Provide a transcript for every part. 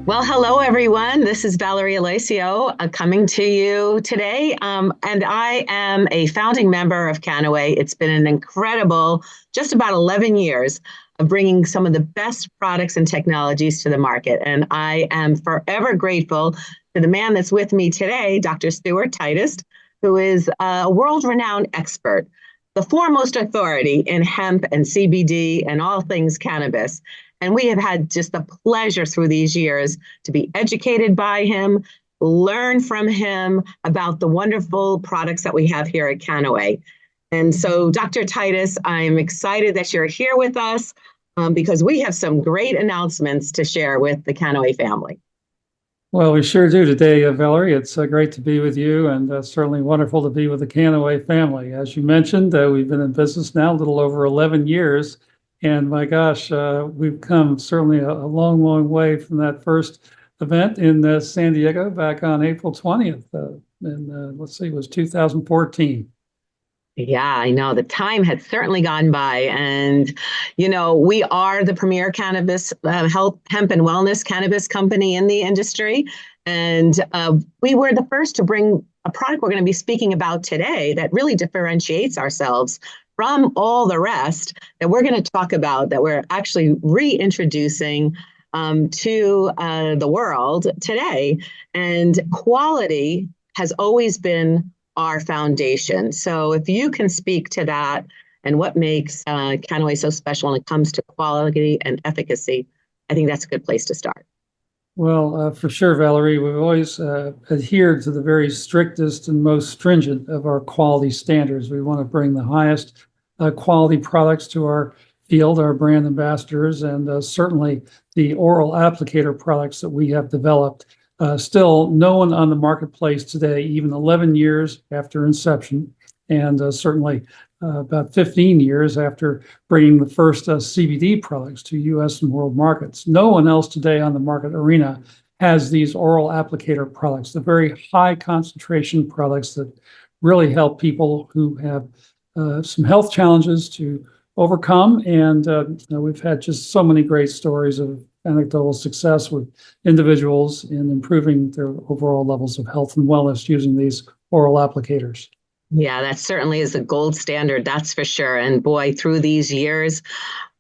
Well, hello, everyone. This is Valerie Aloisio coming to you today. And I am a founding member of Kannaway. It's been an incredible, just about 11 years of bringing some of the best products and technologies to the market. And I am forever grateful to the man that's with me today, Dr. Stuart Titus, who is a world-renowned expert, the foremost authority in hemp and CBD and all things cannabis. And we have had just the pleasure through these years to be educated by him, learn from him about the wonderful products that we have here at Kannaway. And so, Dr. Titus, I'm excited that you're here with us because we have some great announcements to share with the Kannaway family. Well, we sure do today, Valerie. It's great to be with you, and certainly wonderful to be with the Kannaway family. As you mentioned, we've been in business now a little over 11 years. And my gosh, we've come certainly a long, long way from that first event in San Diego back on April 20th. And let's see, it was 2014. Yeah, I know. The time had certainly gone by. And, we are the premier cannabis, health, hemp and wellness cannabis company in the industry. And we were the first to bring a product we're going to be speaking about today that really differentiates ourselves from all the rest that we're going to talk about, that we're actually reintroducing to the world today. And quality has always been our foundation. So if you can speak to that and what makes Kannaway so special when it comes to quality and efficacy, I think that's a good place to start. Well, for sure, Valerie, we've always adhered to the very strictest and most stringent of our quality standards. We want to bring the highest quality products to our field, our brand ambassadors, and certainly the oral applicator products that we have developed. Still no one on the marketplace today, even 11 years after inception, and certainly about 15 years after bringing the first CBD products to U.S. and world markets. No one else today on the market arena has these oral applicator products, the very high concentration products that really help people who have some health challenges to overcome. And we've had just so many great stories of anecdotal success with individuals in improving their overall levels of health and wellness using these oral applicators. Yeah, that certainly is the gold standard, that's for sure. And boy, through these years,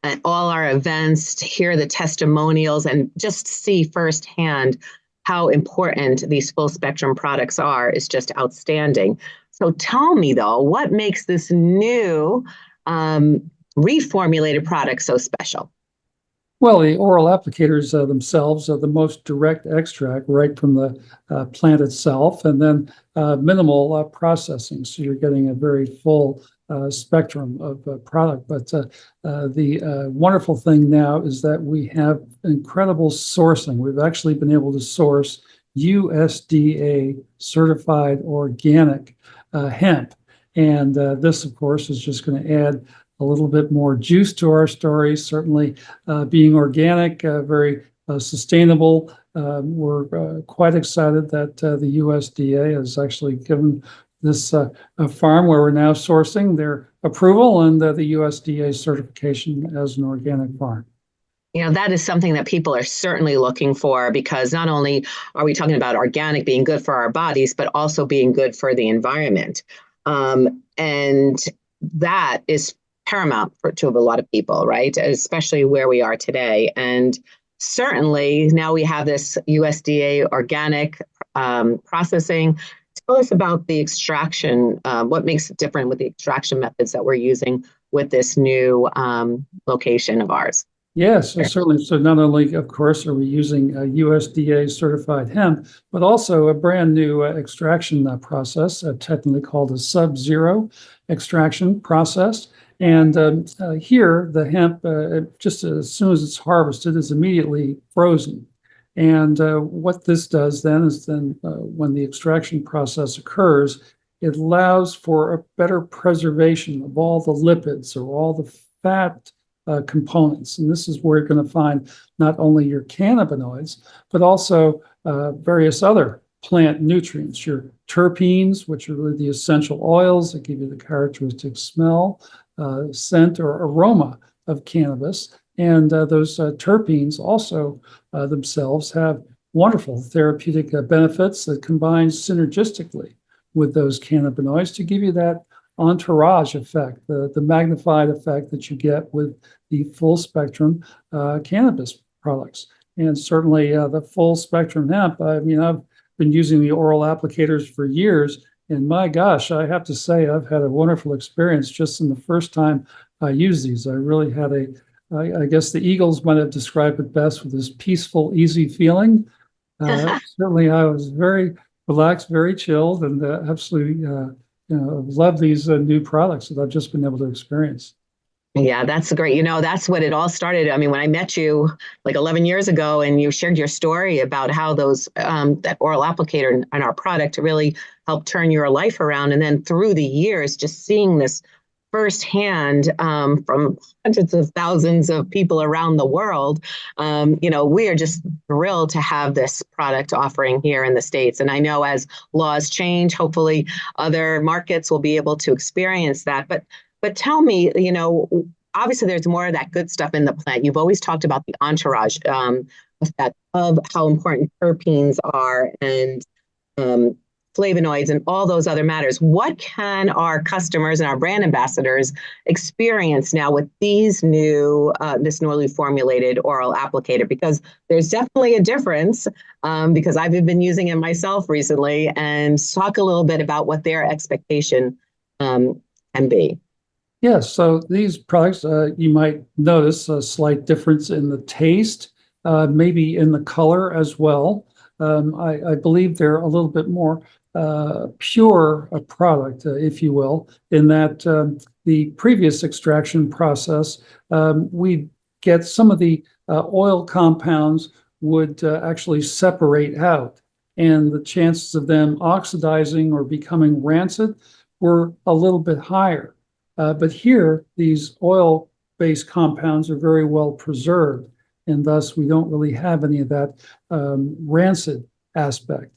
at all our events, to hear the testimonials and just see firsthand how important these full spectrum products are is just outstanding. So tell me, though, what makes this new reformulated product so special? Well, the oral applicators themselves are the most direct extract right from the plant itself, and then minimal processing. So you're getting a very full spectrum of product. But the wonderful thing now is that we have incredible sourcing. We've actually been able to source USDA certified organic hemp. And this, of course, is just going to add a little bit more juice to our story. Certainly being organic, very sustainable. We're quite excited that the USDA has actually given this farm where we're now sourcing their approval and the USDA certification as an organic farm. That is something that people are certainly looking for, because not only are we talking about organic being good for our bodies, but also being good for the environment. And that is paramount to a lot of people, right? Especially where we are today. And certainly now we have this USDA organic processing. Tell us about the extraction, what makes it different with the extraction methods that we're using with this new location of ours. Yes, so certainly. So not only, of course, are we using USDA certified hemp, but also a brand new extraction process, technically called a sub-zero extraction process. And here, the hemp, just as soon as it's harvested, is immediately frozen. And what this does then is when the extraction process occurs, it allows for a better preservation of all the lipids or all the fat components. And this is where you're going to find not only your cannabinoids, but also various other plant nutrients, your terpenes, which are really the essential oils that give you the characteristic smell, scent, or aroma of cannabis. And those terpenes also themselves have wonderful therapeutic benefits that combine synergistically with those cannabinoids to give you that entourage effect, the magnified effect that you get with the full spectrum cannabis products. And certainly the full spectrum hemp, I mean, I've been using the oral applicators for years. And my gosh, I have to say, I've had a wonderful experience just in the first time I used these. I really had I guess the Eagles might have described it best with this peaceful, easy feeling. Certainly, I was very relaxed, very chilled, and absolutely, love these new products that I've just been able to experience. Yeah, that's great. That's what it all started. I mean, when I met you like 11 years ago and you shared your story about how that oral applicator and our product really helped turn your life around. And then through the years, just seeing this firsthand from hundreds of thousands of people around the world, we are just thrilled to have this product offering here in the States. And I know as laws change, hopefully other markets will be able to experience that. But tell me, obviously there's more of that good stuff in the plant. You've always talked about the entourage effect of how important terpenes are and flavonoids and all those other matters. What can our customers and our brand ambassadors experience now with this newly formulated oral applicator? Because there's definitely a difference because I've been using it myself recently. And talk a little bit about what their expectation can be. Yes, so these products, you might notice a slight difference in the taste, maybe in the color as well. I believe they're a little bit more pure a product, if you will, in that the previous extraction process, we get some of the oil compounds would actually separate out, and the chances of them oxidizing or becoming rancid were a little bit higher. But here, these oil-based compounds are very well preserved, and thus we don't really have any of that rancid aspect.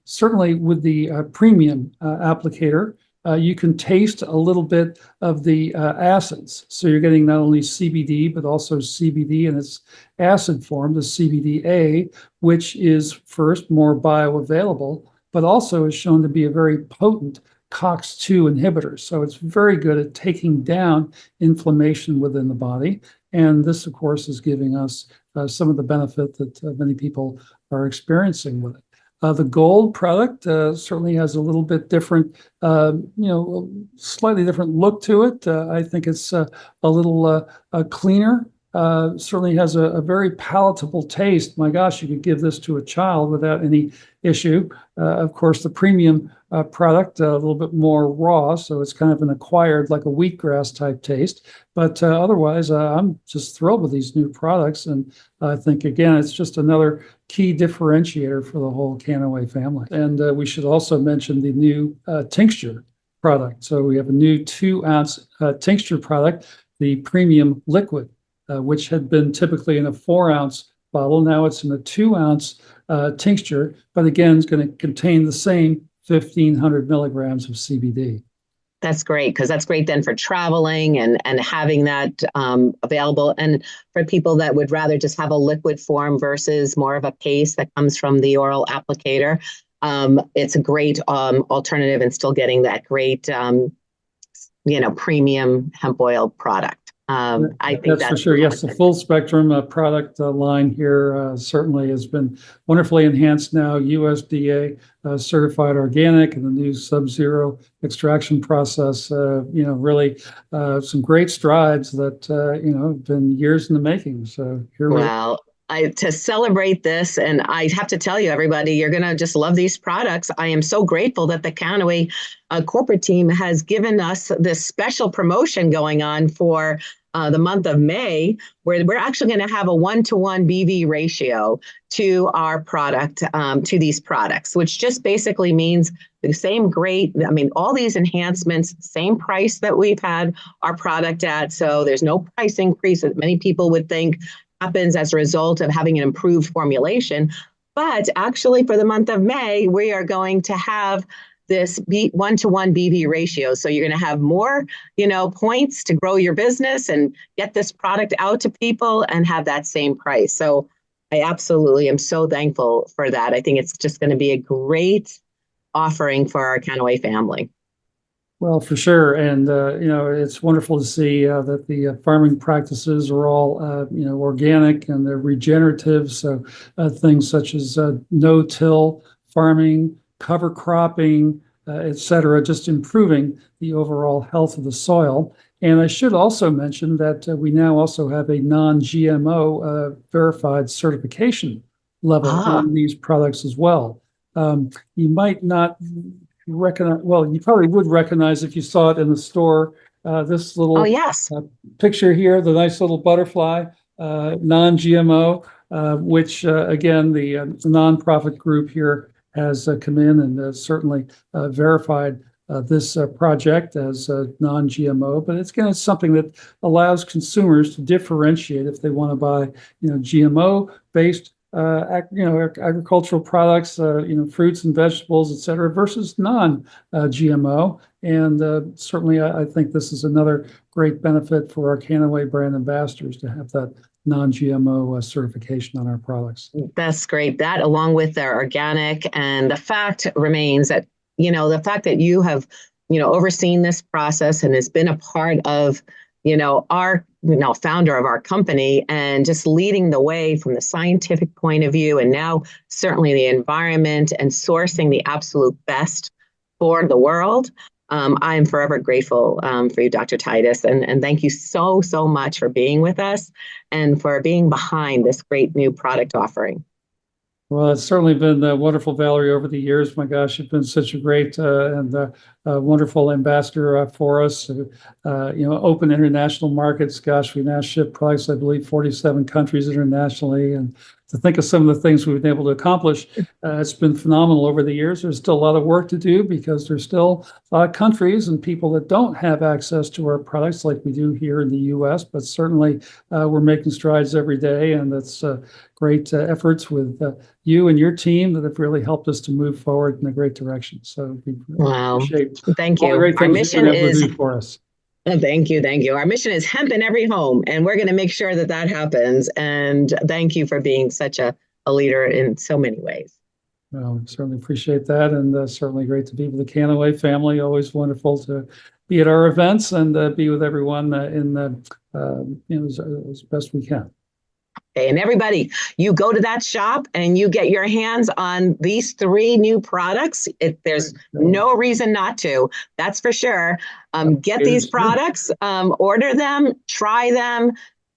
Certainly with the premium applicator, you can taste a little bit of the acids. So you're getting not only CBD, but also CBD in its acid form, the CBDA, which is first more bioavailable, but also is shown to be a very potent COX-2 inhibitor. So it's very good at taking down inflammation within the body. And this, of course, is giving us some of the benefit that many people are experiencing with it. The gold product certainly has a little bit different, slightly different look to it. I think it's a little cleaner. Certainly has a very palatable taste. My gosh, you could give this to a child without any issue. Of course, the premium product, a little bit more raw, so it's kind of an acquired, like a wheatgrass type taste. But otherwise, I'm just thrilled with these new products. And I think, again, it's just another key differentiator for the whole Kannaway family. And we should also mention the new tincture product. So we have a new 2-ounce tincture product, the premium liquid, which had been typically in a 4-ounce bottle. Now it's in a 2-ounce tincture, but again, it's going to contain the same 1,500 milligrams of CBD. That's great, because that's great then for traveling and having that available. And for people that would rather just have a liquid form versus more of a paste that comes from the oral applicator, it's a great alternative and still getting that great, premium hemp oil product. I think that's for sure. Yes, the full spectrum product line here certainly has been wonderfully enhanced now. USDA certified organic, and the new sub-zero extraction process. Really some great strides that have been years in the making. So here we are. To celebrate this, and I have to tell you, everybody, you're going to just love these products. I am so grateful that the Kannaway corporate team has given us this special promotion going on for the month of May, where we're actually going to have a 1-to-1 BV ratio to our product, to these products, which just basically means the same all these enhancements, same price that we've had our product at. So there's no price increase that many people would think happens as a result of having an improved formulation. But actually for the month of May, we are going to have this 1-to-1 BV ratio. So you're going to have more, points to grow your business and get this product out to people and have that same price. So I absolutely am so thankful for that. I think it's just going to be a great offering for our Kannaway family. Well, for sure. And, it's wonderful to see that the farming practices are all, organic and they're regenerative. So things such as no-till farming, cover cropping, et cetera, just improving the overall health of the soil. And I should also mention that we now also have a non-GMO verified certification level Ah, on these products as well. You might not recognize, well, you probably would recognize if you saw it in the store, this oh, little yes. picture here, the nice little butterfly, non-GMO, which again, the nonprofit group here has come in and certainly verified this project as non-GMO, but it's something that allows consumers to differentiate if they want to buy, GMO-based agricultural products, fruits and vegetables, et cetera, versus non-GMO. And certainly, I think this is another great benefit for our Kannaway brand ambassadors to have that non-GMO certification on our products. That's great. That, along with their organic, and the fact remains that, the fact that you have, overseen this process and has been a part of, our, founder of our company, and just leading the way from the scientific point of view, and now certainly the environment and sourcing the absolute best for the world. I am forever grateful for you, Dr. Titus, and thank you so, so much for being with us and for being behind this great new product offering. Well, it's certainly been wonderful, Valerie, over the years. My gosh, you've been such a great and wonderful ambassador for us. Open international markets. Gosh, we now ship products, I believe, 47 countries internationally. And to think of some of the things we've been able to accomplish, it's been phenomenal over the years. There's still a lot of work to do because there's still a lot of countries and people that don't have access to our products like we do here in the U.S. But certainly, we're making strides every day, and that's great efforts with you and your team that have really helped us to move forward in a great direction. So we appreciate thank all you. the great Our things mission you've been able is to do for us. Thank you. Thank you. Our mission is hemp in every home, and we're going to make sure that that happens. And thank you for being such a leader in so many ways. Well, certainly appreciate that, and certainly great to be with the Kannaway family. Always wonderful to be at our events and be with everyone as best we can. Okay, and everybody, you go to that shop and you get your hands on these 3 new products. There's no reason not to. That's for sure. Get these products, order them, try them,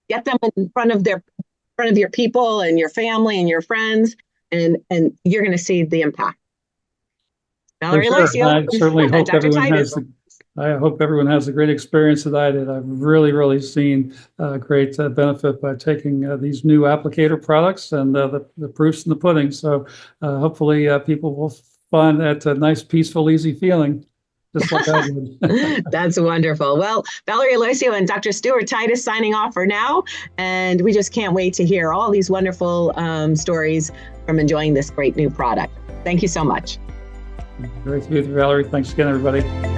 get them in front of your people and your family and your friends, and you're going to see the impact. Valerie Aloisio, I certainly hope Dr. everyone Titus. I hope everyone has a great experience that I did. I've really, really seen great benefit by taking these new applicator products and the proofs in the pudding. So hopefully people will find that nice, peaceful, easy feeling, just like I did. That's wonderful. Well, Valerie Aloisio and Dr. Stuart Titus signing off for now. And we just can't wait to hear all these wonderful stories from enjoying this great new product. Thank you so much. Great to be with you, Valerie. Thanks again, everybody.